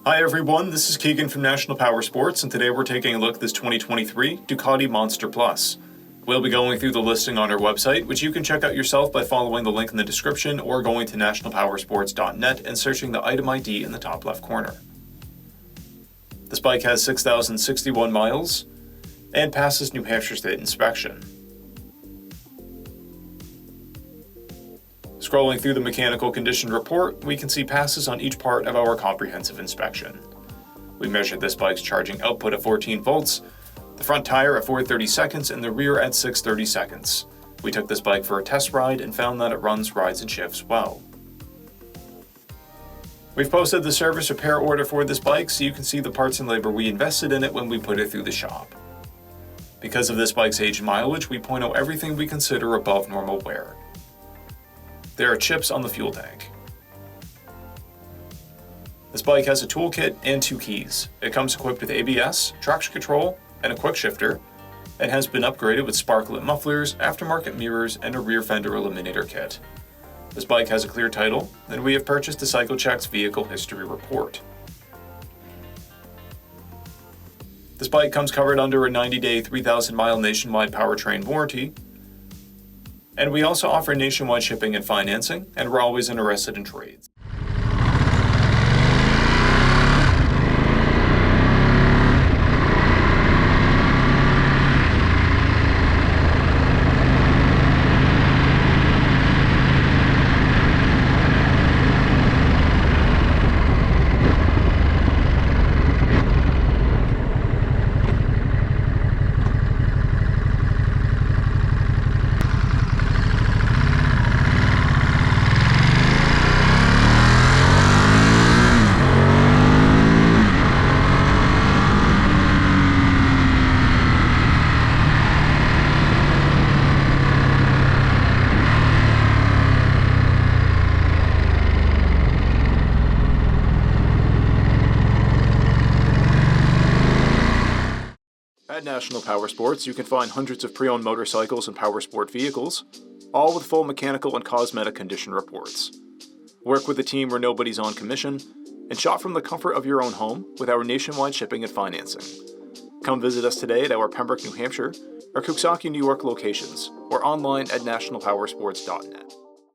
Hi everyone, this is Keegan from National Powersports, and today we're taking a look at this 2023 Ducati Monster Plus. We'll be going through the listing on our website, which you can check out yourself by following the link in the description or going to nationalpowersports.net and searching the item ID in the top left corner. This bike has 6,061 miles and passes New Hampshire State inspection. Scrolling through the mechanical condition report, we can see passes on each part of our comprehensive inspection. We measured this bike's charging output at 14 volts, the front tire at 430 seconds, and the rear at 630 seconds. We took this bike for a test ride and found that it runs, rides, and shifts well. We've posted the service repair order for this bike so you can see the parts and labor we invested in it when we put it through the shop. Because of this bike's age and mileage, we point out everything we consider above normal wear. There are chips on the fuel tank. This bike has a toolkit and 2 keys. It comes equipped with ABS, traction control, and a quick shifter, and has been upgraded with spark-lit mufflers, aftermarket mirrors, and a rear fender eliminator kit. This bike has a clear title, and we have purchased a CycleCheck's vehicle history report. This bike comes covered under a 90-day, 3,000-mile nationwide powertrain warranty, and we also offer nationwide shipping and financing, and we're always interested in trades. At National Powersports, you can find hundreds of pre-owned motorcycles and powersport vehicles, all with full mechanical and cosmetic condition reports. Work with a team where nobody's on commission, and shop from the comfort of your own home with our nationwide shipping and financing. Come visit us today at our Pembroke, New Hampshire, or Coxsackie, New York locations, or online at nationalpowersports.net.